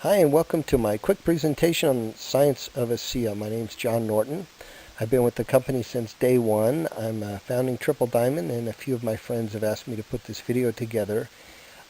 Hi, and welcome to my quick presentation on the science of Asea. My name's John Norton. I've been with the company since day one. I'm a founding Triple Diamond, and a few of my friends have asked me to put this video together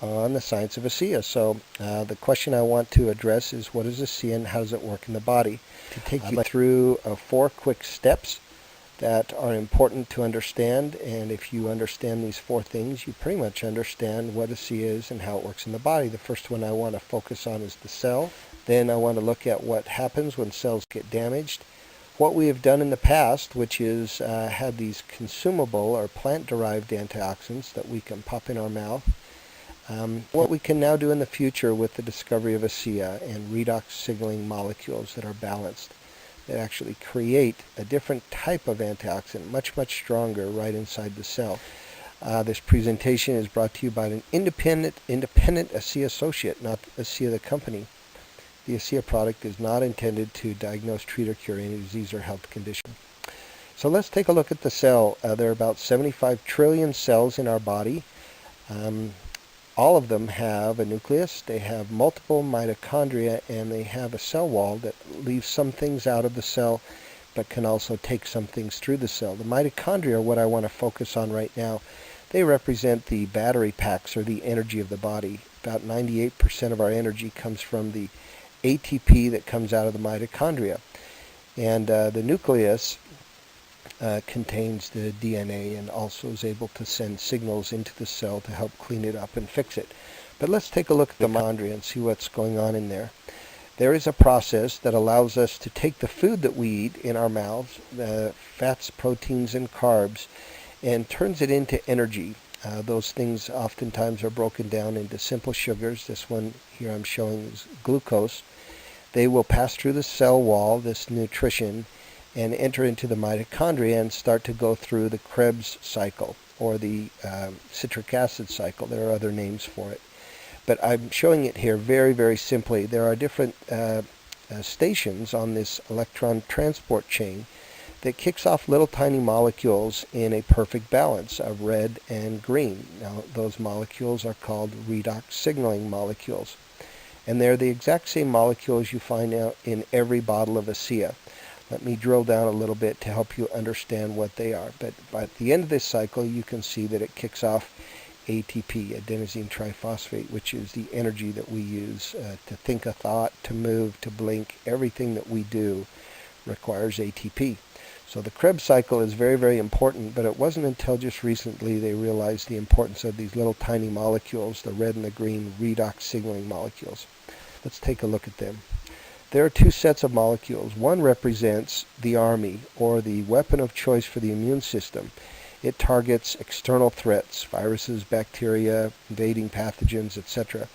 on the science of Asea. So the question I want to address is, what is Asea and how does it work in the body? To take you through 4 quick steps that are important to understand, and if you understand these 4 things, you pretty much understand what Asea is and how it works in the body. The first one I want to focus on is the cell. Then I want to look at what happens when cells get damaged. What we have done in the past, which is had these consumable or plant-derived antioxidants that we can pop in our mouth. What we can now do in the future with the discovery of Asea and redox signaling molecules that are balanced, that actually create a different type of antioxidant, much stronger right inside the cell. This presentation is brought to you by an independent Asea associate, not Asea the company. The Asea product is not intended to diagnose, treat, or cure any disease or health condition. So let's take a look at the cell. There are about 75 trillion cells in our body. All of them have a nucleus, they have multiple mitochondria, and they have a cell wall that leaves some things out of the cell but can also take some things through the cell. The mitochondria are what I want to focus on right now. They represent the battery packs, or the energy of the body. About 98% of our energy comes from the ATP that comes out of the mitochondria. And the nucleus contains the DNA and also is able to send signals into the cell to help clean it up and fix it. But let's take a look at the mitochondria and see what's going on in there. There is a process that allows us to take the food that we eat in our mouths, the fats, proteins, and carbs, and turns it into energy. Those things oftentimes are broken down into simple sugars. This one here I'm showing is glucose. They will pass through the cell wall, this nutrition, and enter into the mitochondria and start to go through the Krebs cycle, or the citric acid cycle. There are other names for it. But I'm showing it here very simply. There are different stations on this electron transport chain that kicks off little tiny molecules in a perfect balance of red and green. Now, those molecules are called redox signaling molecules. And they're the exact same molecules you find out in every bottle of Asea. Let me drill down a little bit to help you understand what they are. But by the end of this cycle, you can see that it kicks off ATP, adenosine triphosphate, which is the energy that we use to think a thought, to move, to blink. Everything that we do requires ATP. So the Krebs cycle is very important, but it wasn't until just recently they realized the importance of these little tiny molecules, the red and the green redox signaling molecules. Let's take a look at them. There are 2 sets of molecules. One represents the army, or the weapon of choice for the immune system. It targets external threats, viruses, bacteria, invading pathogens, etc.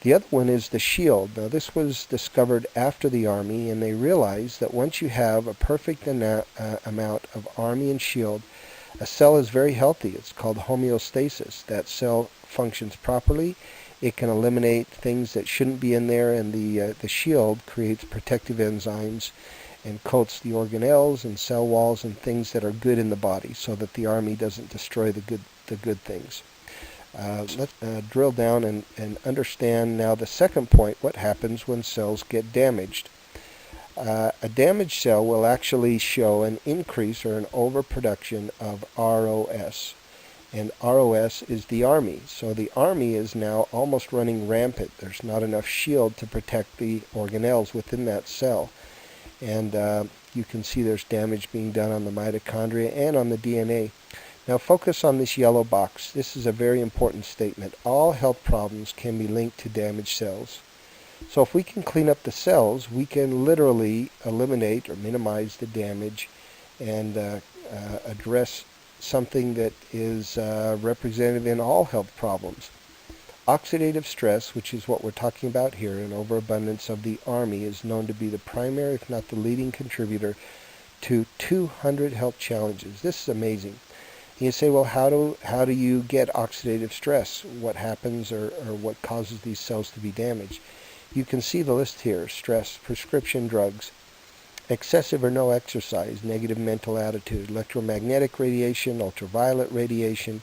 The other one is the shield. Now, this was discovered after the army, and they realized that once you have a perfect amount of army and shield, a cell is very healthy. It's called homeostasis. That cell functions properly. It can eliminate things that shouldn't be in there, and the shield creates protective enzymes and coats the organelles and cell walls and things that are good in the body, so that the army doesn't destroy the good things. Let's drill down and understand now the second point, what happens when cells get damaged. A damaged cell will actually show an increase or an overproduction of ROS. And ROS is the army. So the army is now almost running rampant. There's not enough shield to protect the organelles within that cell. And you can see there's damage being done on the mitochondria and on the DNA. Now focus on this yellow box. This is a very important statement. All health problems can be linked to damaged cells. So if we can clean up the cells, we can literally eliminate or minimize the damage and address something that is representative in all health problems. Oxidative stress, which is what we're talking about here, an overabundance of the army, is known to be the primary, if not the leading contributor to 200 health challenges. This is amazing. And you say, well, how do you get oxidative stress? What happens or what causes these cells to be damaged? You can see the list here: stress, prescription drugs, excessive or no exercise, negative mental attitude, electromagnetic radiation, ultraviolet radiation,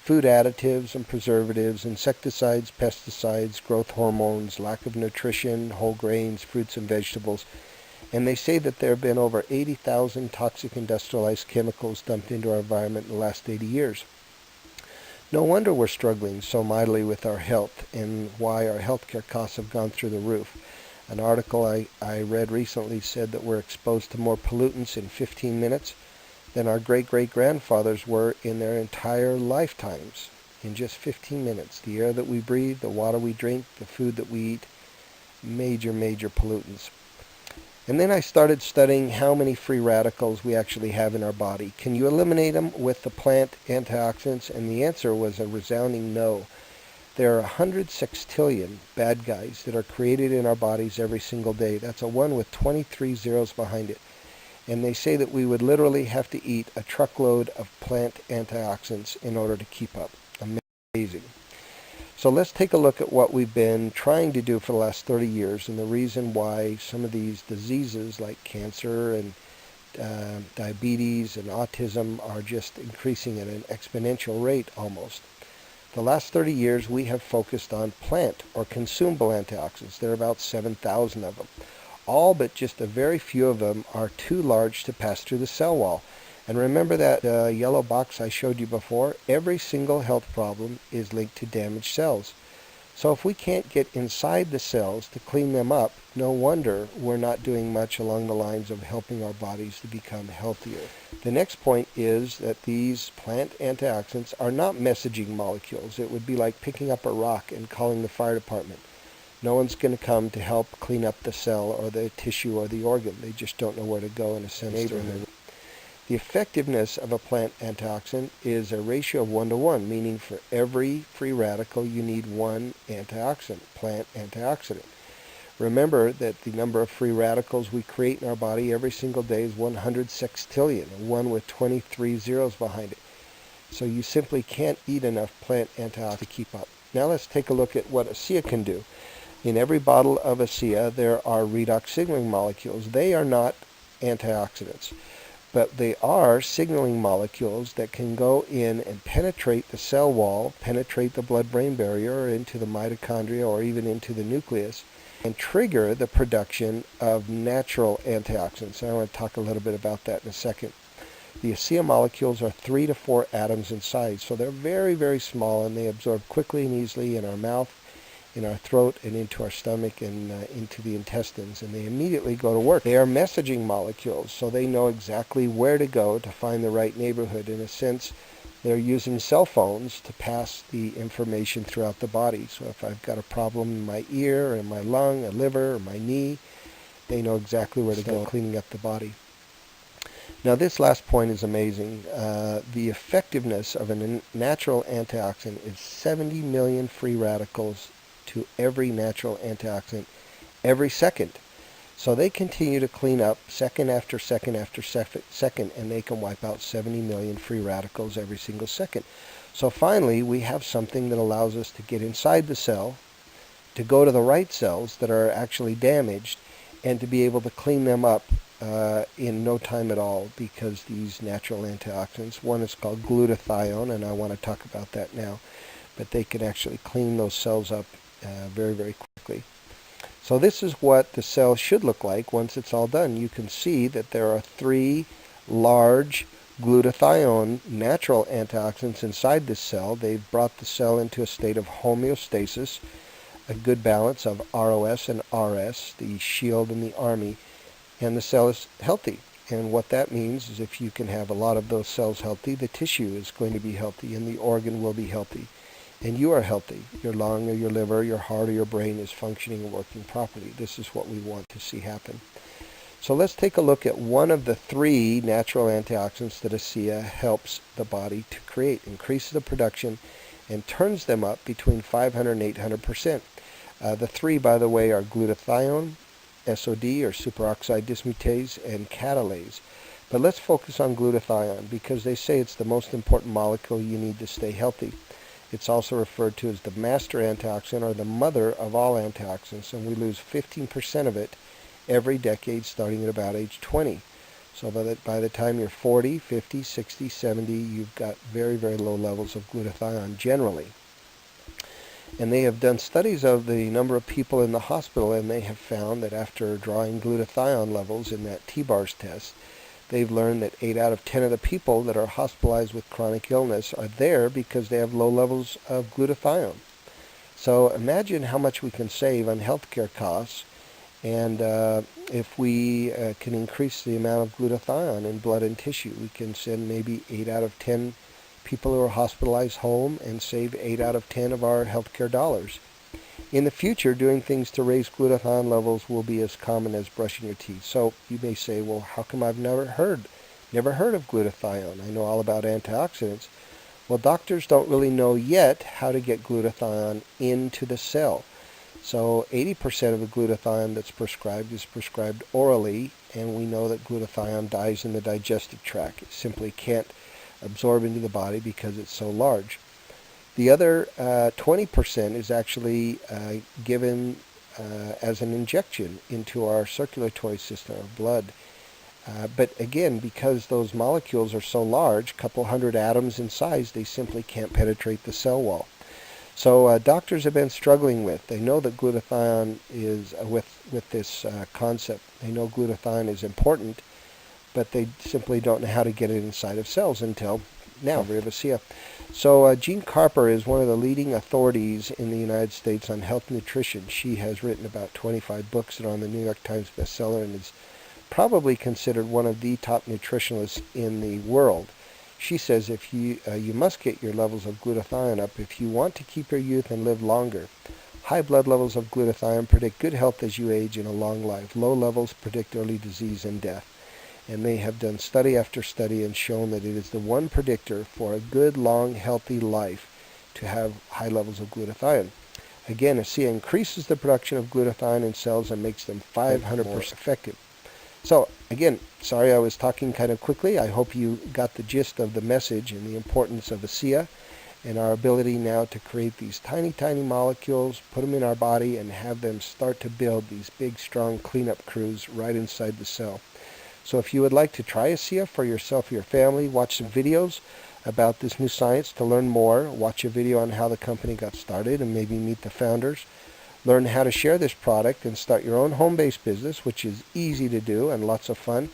food additives and preservatives, insecticides, pesticides, growth hormones, lack of nutrition, whole grains, fruits and vegetables. And they say that there have been over 80,000 toxic industrialized chemicals dumped into our environment in the last 80 years. No wonder we're struggling so mightily with our health and why our healthcare costs have gone through the roof. An article I read recently said that we're exposed to more pollutants in 15 minutes than our great-great-grandfathers were in their entire lifetimes. In just 15 minutes. The air that we breathe, the water we drink, the food that we eat, major pollutants. And then I started studying how many free radicals we actually have in our body. Can you eliminate them with the plant antioxidants? And the answer was a resounding no. There are 100 sextillion bad guys that are created in our bodies every single day. That's a 1 with 23 zeros behind it. And they say that we would literally have to eat a truckload of plant antioxidants in order to keep up. Amazing. So let's take a look at what we've been trying to do for the last 30 years and the reason why some of these diseases like cancer and diabetes and autism are just increasing at an exponential rate almost. The last 30 years we have focused on plant or consumable antioxidants. There are about 7,000 of them. All but just a very few of them are too large to pass through the cell wall. And remember that yellow box I showed you before? Every single health problem is linked to damaged cells. So if we can't get inside the cells to clean them up, no wonder we're not doing much along the lines of helping our bodies to become healthier. The next point is that these plant antioxidants are not messaging molecules. It would be like picking up a rock and calling the fire department. No one's going to come to help clean up the cell or the tissue or the organ. They just don't know where to go in a sense. The effectiveness of a plant antioxidant is a ratio of 1 to 1, meaning for every free radical you need one antioxidant, plant antioxidant. Remember that the number of free radicals we create in our body every single day is 100 sextillion, 1 with 23 zeros behind it. So you simply can't eat enough plant antioxidants to keep up. Now let's take a look at what Asea can do. In every bottle of Asea there are redox signaling molecules. They are not antioxidants, but they are signaling molecules that can go in and penetrate the cell wall, penetrate the blood-brain barrier or into the mitochondria or even into the nucleus, and trigger the production of natural antioxidants. And I want to talk a little bit about that in a second. The Asea molecules are 3 to 4 atoms in size, so they're very small and they absorb quickly and easily in our mouth, in our throat, and into our stomach and into the intestines, and they immediately go to work. They are messaging molecules, so they know exactly where to go to find the right neighborhood. In a sense, they're using cell phones to pass the information throughout the body. So if I've got a problem in my ear, or in my lung, a liver, or my knee, they know exactly where to go, cleaning up the body. Now this last point is amazing. The effectiveness of a natural antioxidant is 70 million free radicals to every natural antioxidant every second. So they continue to clean up second after second after second, and they can wipe out 70 million free radicals every single second. So finally, we have something that allows us to get inside the cell, to go to the right cells that are actually damaged, and to be able to clean them up in no time at all, because these natural antioxidants, one is called glutathione, and I want to talk about that now, but they can actually clean those cells up very quickly. So this is what the cell should look like once it's all done. You can see that there are 3 large glutathione natural antioxidants inside this cell. They've brought the cell into a state of homeostasis, a good balance of ROS and RS, the shield and the army, and the cell is healthy. And what that means is if you can have a lot of those cells healthy, the tissue is going to be healthy and the organ will be healthy. And you are healthy. Your lung or your liver, your heart or your brain is functioning and working properly. This is what we want to see happen. So let's take a look at one of the 3 natural antioxidants that Asea helps the body to create, increases the production, and turns them up between 500 and 800%. The 3, by the way, are glutathione, SOD or superoxide dismutase, and catalase. But let's focus on glutathione because they say it's the most important molecule you need to stay healthy. It's also referred to as the master antioxidant or the mother of all antioxidants, and we lose 15% of it every decade starting at about age 20. So by the time you're 40, 50, 60, 70, you've got very, very low levels of glutathione generally. And they have done studies of the number of people in the hospital, and they have found that after drawing glutathione levels in that T-bars test, they've learned that 8 out of 10 of the people that are hospitalized with chronic illness are there because they have low levels of glutathione. So imagine how much we can save on healthcare costs, and if we can increase the amount of glutathione in blood and tissue, we can send maybe 8 out of 10 people who are hospitalized home and save 8 out of 10 of our healthcare dollars. In the future, doing things to raise glutathione levels will be as common as brushing your teeth. So you may say, well, how come I've never heard of glutathione? I know all about antioxidants. Well, doctors don't really know yet how to get glutathione into the cell. So 80% of the glutathione that's prescribed is prescribed orally, and we know that glutathione dies in the digestive tract. It simply can't absorb into the body because it's so large. The other 20% is actually given as an injection into our circulatory system, our blood. But again, because those molecules are so large, a couple hundred atoms in size, they simply can't penetrate the cell wall. So doctors have been struggling with. They know that glutathione is, with this concept, they know glutathione is important, but they simply don't know how to get it inside of cells until now, Asea. So Jean Carper is one of the leading authorities in the United States on health and nutrition. She has written about 25 books that are on the New York Times bestseller and is probably considered one of the top nutritionalists in the world. She says if you must get your levels of glutathione up if you want to keep your youth and live longer. High blood levels of glutathione predict good health as you age and a long life. Low levels predict early disease and death. And they have done study after study and shown that it is the one predictor for a good, long, healthy life to have high levels of glutathione. Again, Asea increases the production of glutathione in cells and makes them 500% effective. So, again, sorry I was talking kind of quickly. I hope you got the gist of the message and the importance of Asea and our ability now to create these tiny, tiny molecules, put them in our body, and have them start to build these big, strong cleanup crews right inside the cell. So if you would like to try Asea for yourself or your family, watch some videos about this new science to learn more. Watch a video on how the company got started and maybe meet the founders. Learn how to share this product and start your own home-based business, which is easy to do and lots of fun.